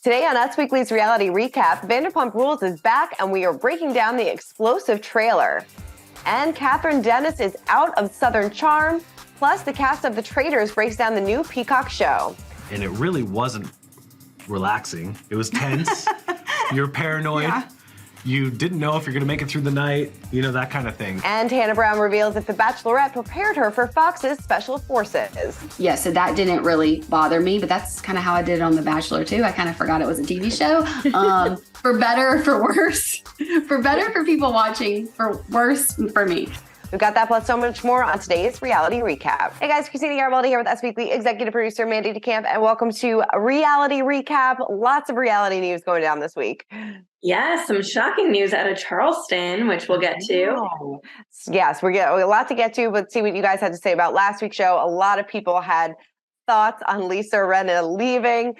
Today on Us Weekly's reality recap, Vanderpump Rules is back and we are breaking down the explosive trailer. And Catherine Dennis is out of Southern Charm. Plus, the cast of The Traitors breaks down the new Peacock show. And it really wasn't relaxing. It was tense. You're paranoid. Yeah. You didn't know if you're going to make it through the night, you know, that kind of thing. And Hannah Brown reveals that The Bachelorette prepared her for Fox's Special Forces. Yeah, so that didn't really bother me, but that's kind of how I did it on The Bachelor, too. I kind of forgot it was a TV show. For better or for worse. For better for people watching, for worse for me. We've got that plus so much more on today's reality recap. Hey guys, Christina Garibaldi here with Us Weekly executive producer Mandy DeCamp, and welcome to a reality recap. Lots of reality news going down this week. Yeah, some shocking news out of Charleston, which we'll get to. Yes, we got a lot to get to, but see what you guys had to say about last week's show. A lot of people had thoughts on Lisa Rinna leaving.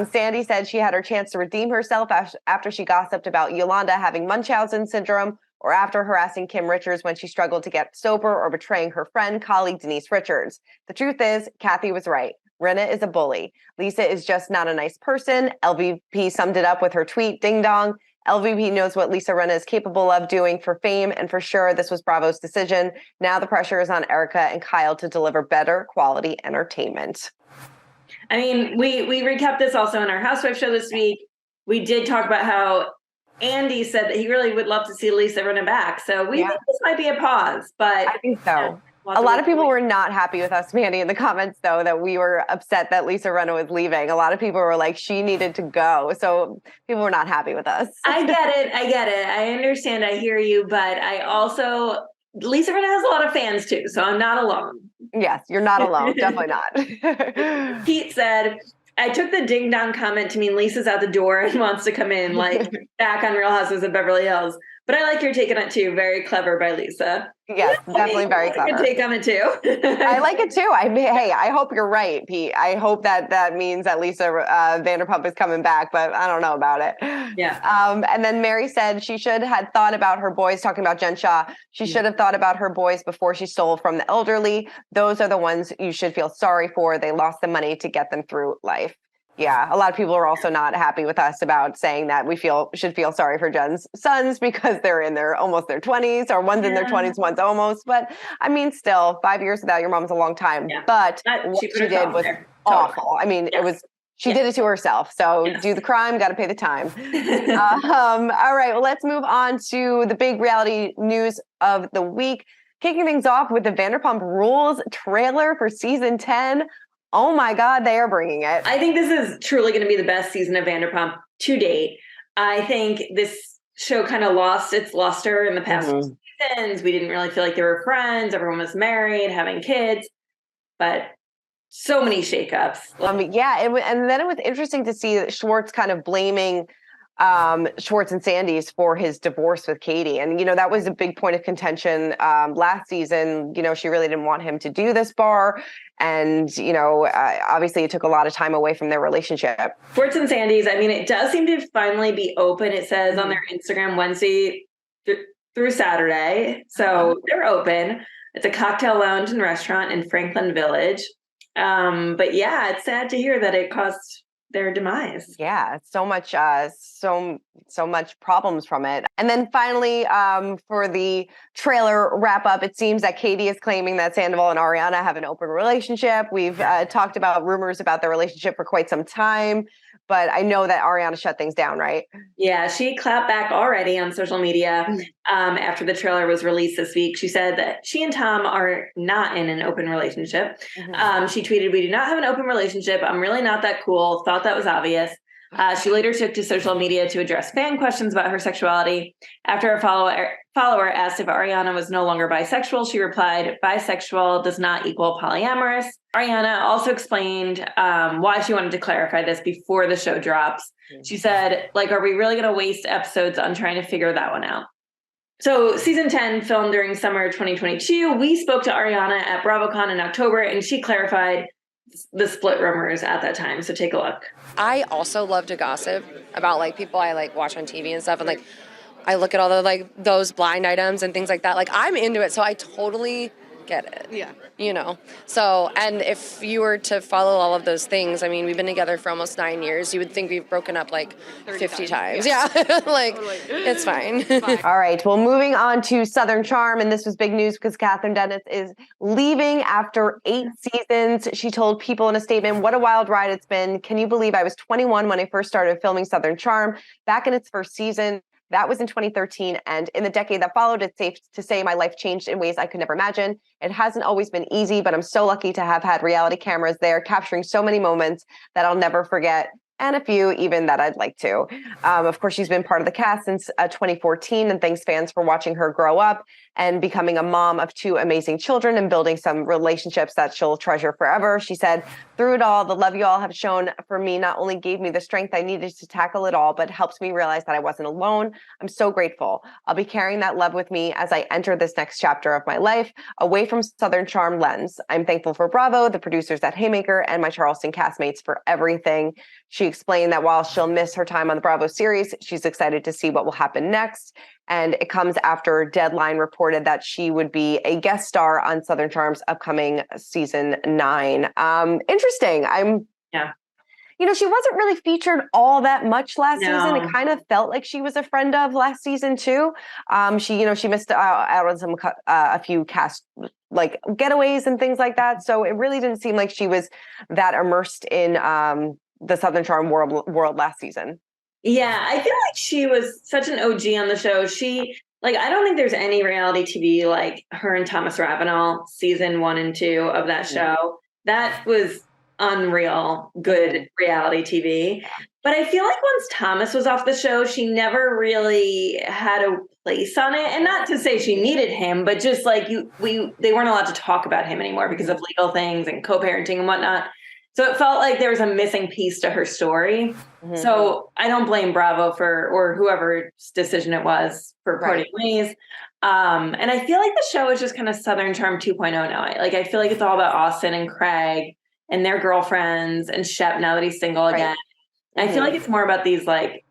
Sandy said she had her chance to redeem herself after she gossiped about Yolanda having Munchausen syndrome, or after harassing Kim Richards when she struggled to get sober, or betraying her friend, colleague Denise Richards. The truth is, Kathy was right. Rinna is a bully. Lisa is just not a nice person. LVP summed it up with her tweet, ding dong. LVP knows what Lisa Rinna is capable of doing for fame, and for sure, this was Bravo's decision. Now the pressure is on Erica and Kyle to deliver better quality entertainment. I mean, we recapped this also in our Housewife show this week. We did talk about how Andy said that he really would love to see Lisa Rinna back. So we think this might be a pause, but I think so. A lot of people were not happy with us, Mandy, in the comments, though, that we were upset that Lisa Rinna was leaving. A lot of people were like, she needed to go. So people were not happy with us. I get it. I understand. I hear you. But I also, Lisa Rinna has a lot of fans, too. So I'm not alone. Yes, you're not alone. Definitely not. Pete said, I took the ding dong comment to mean Lisa's out the door and wants to come in, like back on Real Housewives of Beverly Hills. But I like your take on it too. Very clever by Lisa. Yes, definitely very clever. Good take on it too. I like it too. I hope you're right, Pete. I hope that means that Lisa Vanderpump is coming back, but I don't know about it. Yeah. And then Mary said she should have thought about her boys, talking about Jen Shah. She should have thought about her boys before she stole from the elderly. Those are the ones you should feel sorry for. They lost the money to get them through life. Yeah, a lot of people are also not happy with us about saying that we should feel sorry for Jen's sons because they're in almost their 20s, or one's in their 20s, one's almost. But I mean, still, 5 years without your mom's a long time. Yeah. But what she did was awful. I mean, she did it to herself. So do the crime, got to pay the time. All right, well, let's move on to the big reality news of the week. Kicking things off with the Vanderpump Rules trailer for season 10. Oh my God, they are bringing it. I think this is truly going to be the best season of Vanderpump to date. I think this show kind of lost its luster in the past seasons. We didn't really feel like they were friends. Everyone was married, having kids, but so many shakeups. And then it was interesting to see Schwartz kind of blaming Schwartz and Sandy's for his divorce with Kody. And, you know, that was a big point of contention last season. You know, she really didn't want him to do this bar. And, you know, obviously it took a lot of time away from their relationship. Schwartz and Sandy's, I mean, it does seem to finally be open. It says on their Instagram Wednesday through Saturday. So they're open. It's a cocktail lounge and restaurant in Franklin Village. But yeah, it's sad to hear that it caused their demise. Yeah, so much problems from it. And then finally, for the trailer wrap up, it seems that Kady is claiming that Sandoval and Ariana have an open relationship. We've talked about rumors about their relationship for quite some time, but I know that Ariana shut things down, right? Yeah, she clapped back already on social media after the trailer was released this week. She said that she and Tom are not in an open relationship. She tweeted, "We do not have an open relationship. I'm really not that cool. Thought that was obvious." She later took to social media to address fan questions about her sexuality. After a follower asked if Ariana was no longer bisexual, she replied, "Bisexual does not equal polyamorous." Ariana also explained why she wanted to clarify this before the show drops. She said, are we really going to waste episodes on trying to figure that one out? So season 10 filmed during summer 2022. We spoke to Ariana at BravoCon in October, and she clarified the split rumors at that time. So take a look. I also love to gossip about people I watch on TV and stuff, and I look at all the those blind items and things like that. I'm into it, so I totally get it. Yeah. You know? So, and if you were to follow all of those things, I mean, we've been together for almost 9 years. You would think we've broken up like 50 times. Yeah. Like, Totally. it's fine. All right. Well, moving on to Southern Charm, and this was big news because Catherine Dennis is leaving after 8 seasons. She told People in a statement, "What a wild ride it's been. Can you believe I was 21 when I first started filming Southern Charm back in its first season? That was in 2013. And in the decade that followed, it's safe to say my life changed in ways I could never imagine. It hasn't always been easy, but I'm so lucky to have had reality cameras there capturing so many moments that I'll never forget. And a few even that I'd like to." Of course, she's been part of the cast since 2014, and thanks fans for watching her grow up and becoming a mom of 2 amazing children and building some relationships that she'll treasure forever. She said, "Through it all, the love you all have shown for me not only gave me the strength I needed to tackle it all, but helps me realize that I wasn't alone. I'm so grateful. I'll be carrying that love with me as I enter this next chapter of my life, away from Southern Charm lens. I'm thankful for Bravo, the producers at Haymaker, and my Charleston castmates for everything." She explained that while she'll miss her time on the Bravo series, she's excited to see what will happen next. And it comes after Deadline reported that she would be a guest star on Southern Charm's upcoming season 9. Interesting. You know, she wasn't really featured all that much last season. It kind of felt like she was a friend of last season too. She missed out on a few cast like getaways and things like that. So it really didn't seem like she was that immersed in the Southern Charm world last season. Yeah, I feel like she was such an OG on the show. I don't think there's any reality TV like her and Thomas Ravenel, season 1 and 2 of that show. That was unreal, good reality TV. But I feel like once Thomas was off the show, she never really had a place on it. And not to say she needed him, but just like they weren't allowed to talk about him anymore because of legal things and co-parenting and whatnot. So it felt like there was a missing piece to her story. Mm-hmm. So I don't blame Bravo or whoever's decision it was for parting ways. And I feel like the show is just kind of Southern Charm 2.0 now. I feel like it's all about Austin and Craig and their girlfriends and Shep now that he's single again. Mm-hmm. I feel like it's more about these like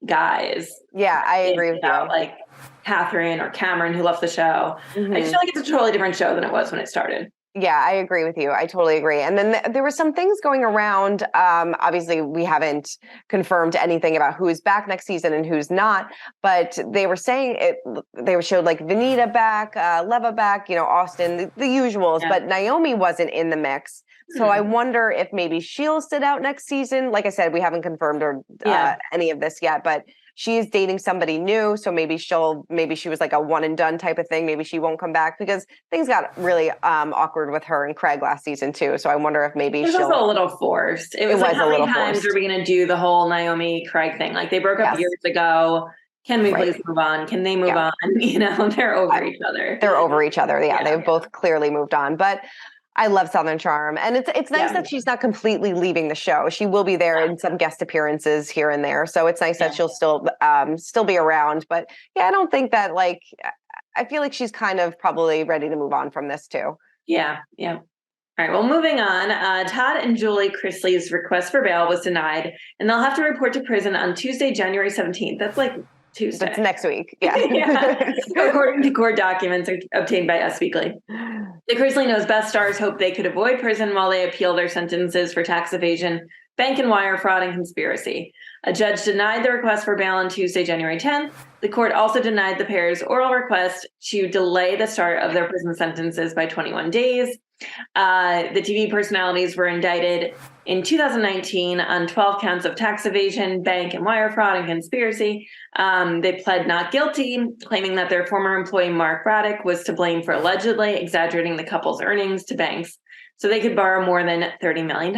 guys. Yeah, I agree with you. Like Catherine or Cameron who left the show. Mm-hmm. I just feel like it's a totally different show than it was when it started. Yeah, I agree with you. I totally agree. And then there were some things going around. Obviously, we haven't confirmed anything about who's back next season and who's not. But they were saying they showed like Vanita back, Leva back, Austin, the usuals. Yeah. But Naomi wasn't in the mix. So I wonder if maybe she'll sit out next season. Like I said, we haven't confirmed any of this yet, but she is dating somebody new. So maybe she was like a one and done type of thing. Maybe she won't come back because things got really awkward with her and Craig last season too. So I wonder if maybe she'll. It was also a little forced. It was like, how many times are we going to do the whole Naomi Craig thing? Like they broke up years ago. Can we please move on? Can they move on? They're over each other. They're over each other. Yeah. They've both clearly moved on, but I love Southern Charm, and it's nice that she's not completely leaving the show. She will be there in some guest appearances here and there, so it's nice that she'll still be around. But yeah, I don't think that I feel like she's kind of probably ready to move on from this too. Yeah. All right. Well, moving on. Todd and Julie Chrisley's request for bail was denied, and they'll have to report to prison on Tuesday, January 17th. That's like Tuesday. That's next week. Yeah. According to court documents obtained by Us Weekly. The Chrisley Knows Best stars hope they could avoid prison while they appeal their sentences for tax evasion, bank and wire fraud, and conspiracy. A judge denied the request for bail on Tuesday, January 10th. The court also denied the pair's oral request to delay the start of their prison sentences by 21 days. The TV personalities were indicted in 2019 on 12 counts of tax evasion, bank and wire fraud, and conspiracy. They pled not guilty, claiming that their former employee, Mark Braddock, was to blame for allegedly exaggerating the couple's earnings to banks so they could borrow more than $30 million.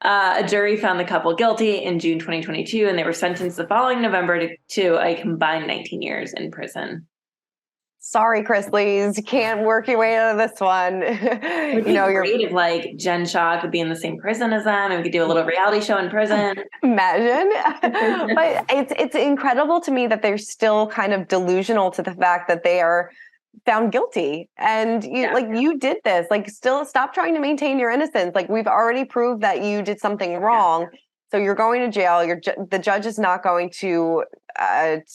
A jury found the couple guilty in June 2022, and they were sentenced the following November to a combined 19 years in prison. Sorry, Chrisleys, you can't work your way out of this one. You're great if like Jen Shah could be in the same prison as them, and we could do a little reality show in prison. Imagine. But it's incredible to me that they're still kind of delusional to the fact that they are found guilty. And you did this. Still stop trying to maintain your innocence. We've already proved that you did something wrong. So you're going to jail. The judge is not going to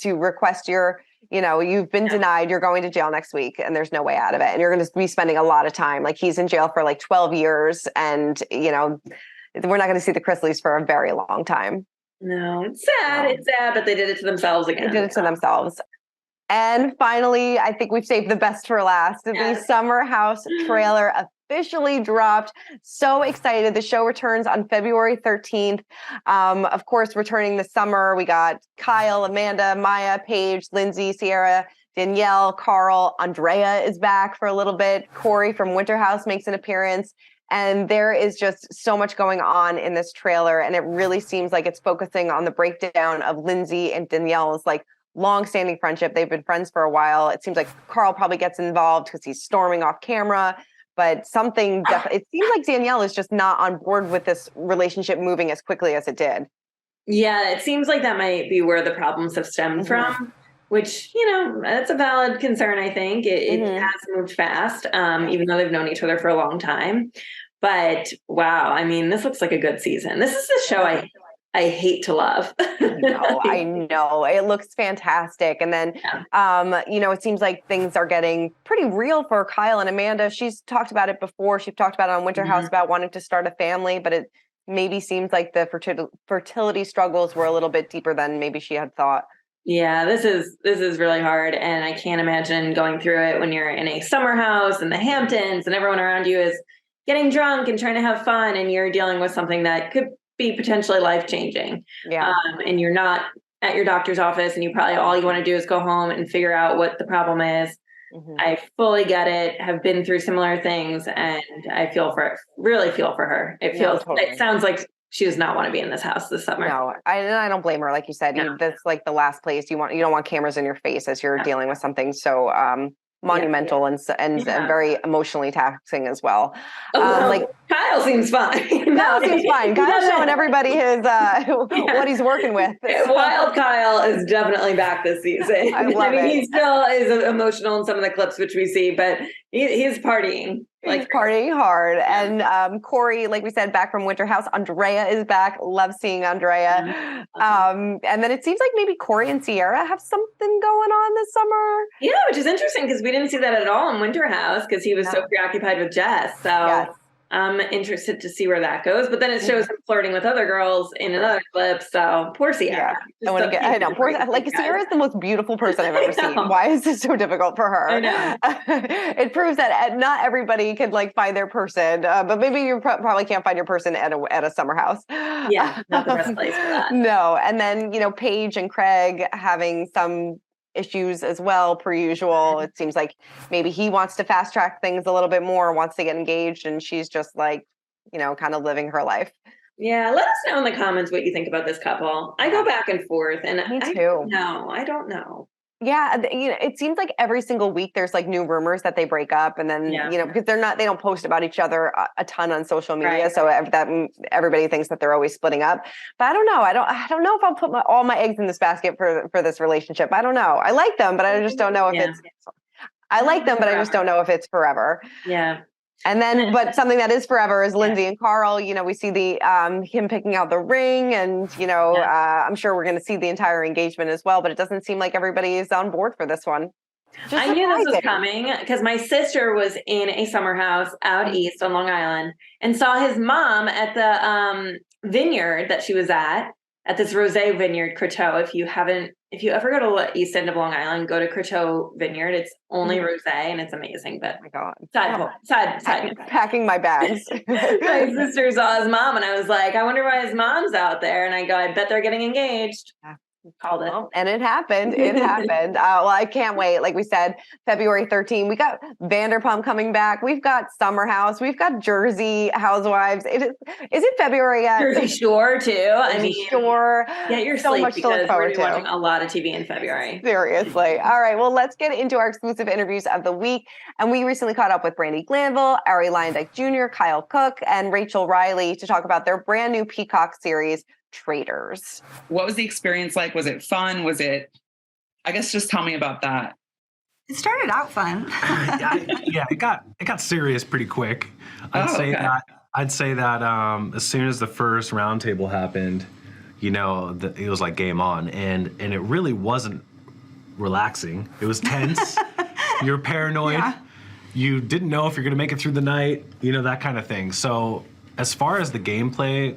request your you've been denied, you're going to jail next week and there's no way out of it. And you're going to be spending a lot of time. Like he's in jail for like 12 years and, we're not going to see the Chrisleys for a very long time. No, it's sad. It's sad, but they did it to themselves again. They did it to themselves. And finally, I think we've saved the best for last. Yes. The Summer House trailer officially dropped. So excited. The show returns on February 13th. Of course, returning this summer, we got Kyle, Amanda, Maya, Paige, Lindsay, Sierra, Danielle, Carl, Andrea is back for a little bit. Corey from Winter House makes an appearance. And there is just so much going on in this trailer. And it really seems like it's focusing on the breakdown of Lindsay and Danielle's like long-standing friendship. They've been friends for a while. It seems like Carl probably gets involved because he's storming off camera. But it seems like Danielle is just not on board with this relationship moving as quickly as it did. Yeah, it seems like that might be where the problems have stemmed from, which, that's a valid concern, I think. It has moved fast, even though they've known each other for a long time. But wow, I mean, this looks like a good season. This is the show I hate to love. I know. It looks fantastic. And then, it seems like things are getting pretty real for Kyle and Amanda. She's talked about it before. She's talked about it on Winter House about wanting to start a family, but it maybe seems like the fertility struggles were a little bit deeper than maybe she had thought. Yeah, this is really hard. And I can't imagine going through it when you're in a summer house in the Hamptons and everyone around you is getting drunk and trying to have fun. And you're dealing with something that could be potentially life-changing. Yeah. And you're not at your doctor's office and all you want to do is go home and figure out what the problem is. I fully get it, have been through similar things, and I really feel for her. It sounds like she does not want to be in this house this summer. No, I don't blame her. Like you said, that's like the last place you don't want cameras in your face as you're dealing with something so monumental and very emotionally taxing as well. Kyle seems fine. Kyle seems fine. Kyle's showing everybody his what he's working with. Wild Kyle is definitely back this season. I mean, he still is emotional in some of the clips which we see, but he's partying. He's partying hard. And Corey, like we said, back from Winter House. Andrea is back. Love seeing Andrea. And then it seems like maybe Corey and Sierra have something going on this summer. Yeah, which is interesting because we didn't see that at all in Winter House because he was so preoccupied with Jess. So I'm interested to see where that goes. But then it shows him flirting with other girls in another clip. So poor Sierra. I know. Sierra is the most beautiful person I've ever seen. Why is this so difficult for her? I know. It proves that not everybody can find their person. But maybe you probably can't find your person at a summer house. Yeah, not the best place for that. No. And then, Paige and Craig having some issues as well, per usual. It seems like maybe he wants to fast track things a little bit more, wants to get engaged, and she's just kind of living her life. Yeah, let us know in the comments what you think about this couple. I go back and forth, and me too. I don't know. Yeah, it seems like every single week there's new rumors that they break up, and then because they don't post about each other a ton on social media, so that everybody thinks that they're always splitting up. But I don't know. I don't know if I'll put all my eggs in this basket for this relationship. I don't know. I like them, but I just don't know if it's. I like them, but I just don't know if it's forever. Yeah. And then, but something that is forever is Lindsay and Carl. We see the him picking out the ring, and I'm sure we're going to see the entire engagement as well. But it doesn't seem like everybody is on board for this one. I knew this was coming because my sister was in a summer house out east on Long Island and saw his mom at the vineyard that she was at this rosé vineyard, Croteau. If you ever go to the east end of Long Island, go to Croteau Vineyard. It's only rosé and it's amazing. But oh my God. Side packing my bags. My sister saw his mom and I was like, I wonder why his mom's out there. And I go, I bet they're getting engaged. Yeah. Called it. Well, and it happened. It happened. Well, I can't wait. Like we said, February 13th, we got Vanderpump coming back. We've got Summer House. We've got Jersey Housewives. Is it February yet? Jersey Shore too. Shore. Get your so sleep much to look because forward we're to. watching a lot of TV in February. Seriously. All right. Well, let's get into our exclusive interviews of the week. And we recently caught up with Brandy Glanville, Ari Lyondike Jr., Kyle Cook, and Rachel Riley to talk about their brand new Peacock series, Traitors. What was the experience like? Was it fun? I guess just tell me about that. It started out fun. It got serious pretty quick. I'd say that as soon as the first roundtable happened, it was like game on, and it really wasn't relaxing. It was tense. You're paranoid. Yeah. You didn't know if you're going to make it through the night, that kind of thing. So as far as the gameplay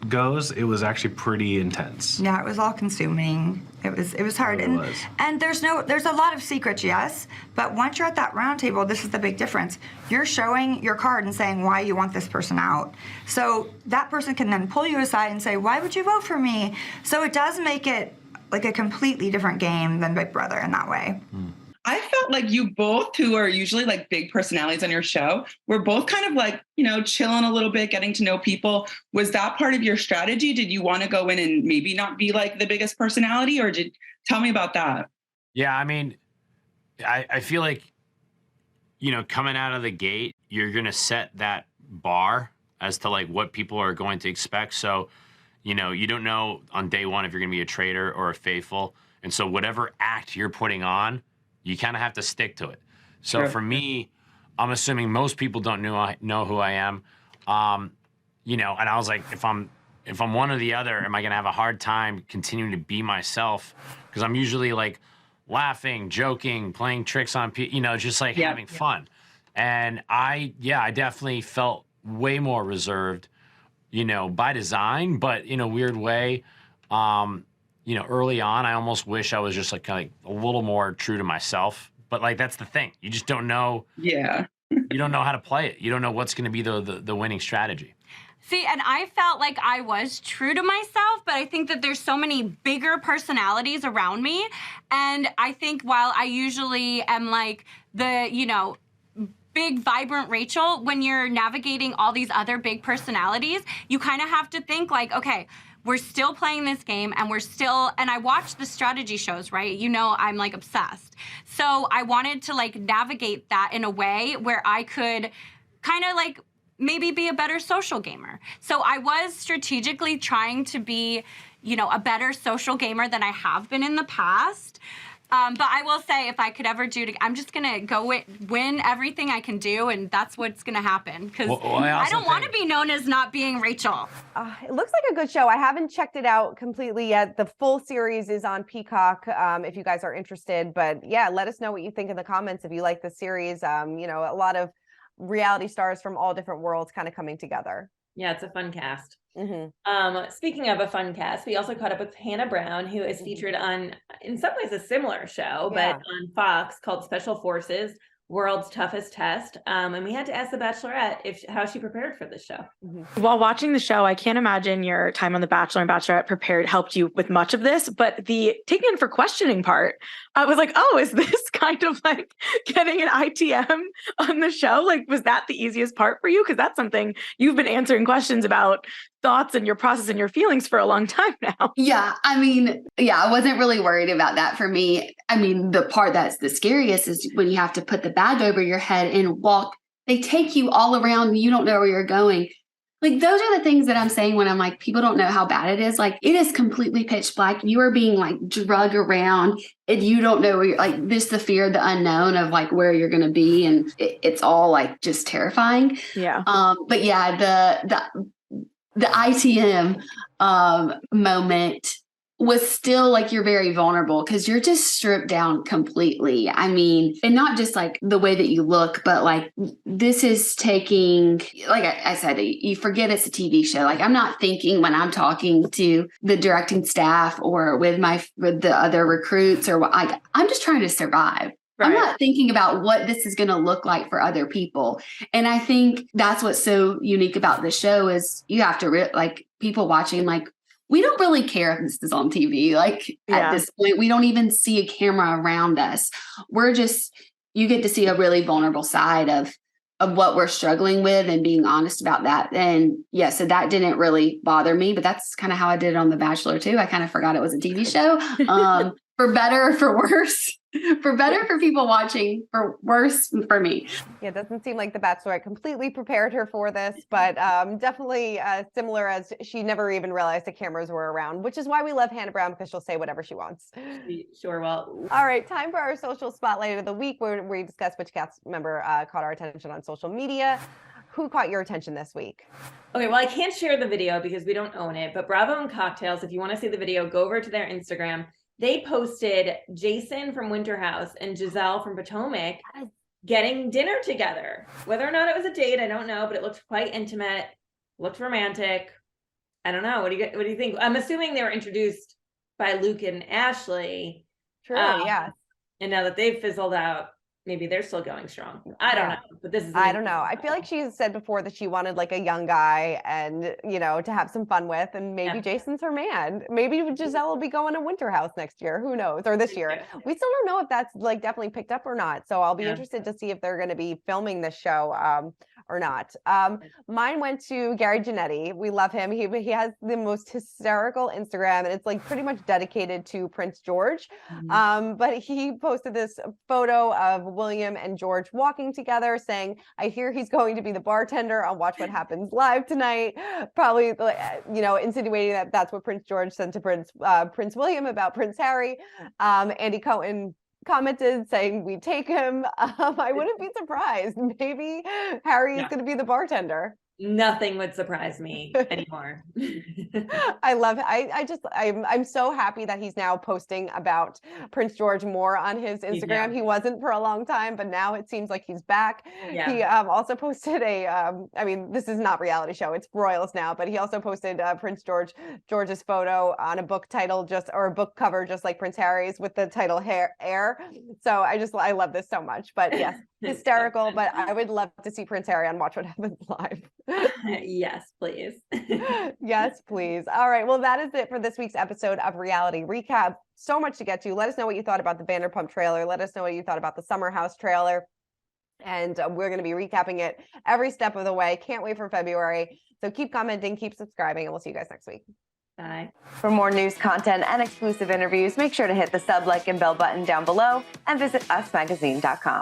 goes, it was actually pretty intense. Yeah, it was all consuming. It was hard. It was. And there's a lot of secrets, yes, but once you're at that round table, this is the big difference. You're showing your card and saying why you want this person out. So that person can then pull you aside and say, why would you vote for me? So it does make it like a completely different game than Big Brother in that way. I felt like you both, who are usually like big personalities on your show, were both kind of like, chilling a little bit, getting to know people. Was that part of your strategy? Did you want to go in and maybe not be like the biggest personality, or tell me about that? Yeah, I mean, I feel like, coming out of the gate, you're going to set that bar as to like what people are going to expect. So, you don't know on day one if you're going to be a traitor or a faithful. And so whatever act you're putting on, you kind of have to stick to it. So Sure. For me, I'm assuming most people don't know who I am. And I was like, if I'm one or the other, am I gonna have a hard time continuing to be myself? Because I'm usually like laughing, joking, playing tricks on people, just like having fun. And I definitely felt way more reserved, by design, but in a weird way. Early on, I almost wish I was just like a little more true to myself. But like, that's the thing. You just don't know. Yeah. You don't know how to play it. You don't know what's going to be the winning strategy. See, and I felt like I was true to myself, but I think that there's so many bigger personalities around me. And I think while I usually am like the, big, vibrant Rachel, when you're navigating all these other big personalities, you kind of have to think like, okay, we're still playing this game and I watch the strategy shows, right? I'm like obsessed. So I wanted to like navigate that in a way where I could kind of like maybe be a better social gamer. So I was strategically trying to be, a better social gamer than I have been in the past. But I will say, if I could ever I'm just going to go win everything I can do, and that's what's going to happen. Because I don't want to be known as not being Rachel. It looks like a good show. I haven't checked it out completely yet. The full series is on Peacock if you guys are interested. But yeah, let us know what you think in the comments if you like the series. A lot of reality stars from all different worlds kind of coming together. Yeah, it's a fun cast. Mm-hmm. Speaking of a fun cast, we also caught up with Hannah Brown, who is featured on, in some ways, a similar show, but on Fox called Special Forces, World's Toughest Test. And we had to ask the Bachelorette how she prepared for this show. While watching the show, I can't imagine your time on The Bachelor and Bachelorette helped you with much of this, but the taking in for questioning part, I was like, oh, is this kind of like getting an ITM on the show? Like, was that the easiest part for you? Because that's something you've been answering questions about, thoughts and your process and your feelings for a long time now. Yeah, I wasn't really worried about that for me. The part that's the scariest is when you have to put the bag over your head and walk. They take you all around. You don't know where you're going. Like, those are the things that I'm saying when I'm like, people don't know how bad it is. Like, it is completely pitch black. You are being like drug around and you don't know where you're like, this, the fear, the unknown of like where you're going to be. And it's all like just terrifying. Yeah. But yeah, the ITM moment was still like, you're very vulnerable because you're just stripped down completely. And not just like the way that you look, but like this is taking, like I said, you forget it's a TV show. Like, I'm not thinking when I'm talking to the directing staff or with the other recruits or what, I'm just trying to survive. Right. I'm not thinking about what this is going to look like for other people. And I think that's what's so unique about the show is you have to like people watching, like, we don't really care if this is on TV. Like at this point, we don't even see a camera around us. You get to see a really vulnerable side of what we're struggling with and being honest about that. And yeah, so that didn't really bother me, but that's kind of how I did it on The Bachelor too. I kind of forgot it was a TV show. For better or for worse. For better for people watching, for worse for me. Yeah, it doesn't seem like The Bachelorette completely prepared her for this, but definitely similar, as she never even realized the cameras were around, which is why we love Hannah Brown, because she'll say whatever she wants. Sure will. All right, time for our social spotlight of the week, where we discuss which cast member caught our attention on social media. Who caught your attention this week? Okay, well, I can't share the video because we don't own it, but Bravo and Cocktails, if you want to see the video, go over to their Instagram. they posted Jason from Winter House and Giselle from Potomac getting dinner together. Whether or not it was a date, I don't know, but it looked quite intimate, looked romantic. I don't know. What do you think? I'm assuming they were introduced by Luke and Ashley. True, yeah. And now that they've fizzled out, maybe they're still going strong. I don't know, but this is. I don't know. I feel like she said before that she wanted like a young guy and, you know, to have some fun with, and maybe Jason's her man. Maybe Giselle will be going to Winter House next year. Who knows? Or this year. We still don't know if that's like definitely picked up or not. So I'll be interested to see if they're going to be filming this show or not. Mine went to Gary Janetti. We love him. He has the most hysterical Instagram, and it's like pretty much dedicated to Prince George. But he posted this photo of William and George walking together, saying, "I hear he's going to be the bartender on Watch What Happens Live tonight." Probably, you know, insinuating that that's what Prince George said to Prince William about Prince Harry. Andy Cohen commented saying, "We take him." I wouldn't be surprised. Maybe Harry is going to be the bartender. Nothing would surprise me anymore. I love it. I'm so happy that he's now posting about Prince George more on his Instagram. He wasn't for a long time, but now it seems like he's back. He also posted I mean, this is not reality show, it's Royals now, but he also posted Prince George's photo on a book title or a book cover just like Prince Harry's with the title Air. So I love this so much. But yes, hysterical, but I would love to see Prince Harry on Watch What Happens Live. Yes, please. Yes, please. All right. Well, that is it for this week's episode of Reality Recap. So much to get to. Let us know what you thought about the Vanderpump trailer. Let us know what you thought about the Summer House trailer. And we're going to be recapping it every step of the way. Can't wait for February. So keep commenting, keep subscribing, and we'll see you guys next week. Bye. For more news, content, and exclusive interviews, make sure to hit the sub, like, and bell button down below and visit usmagazine.com.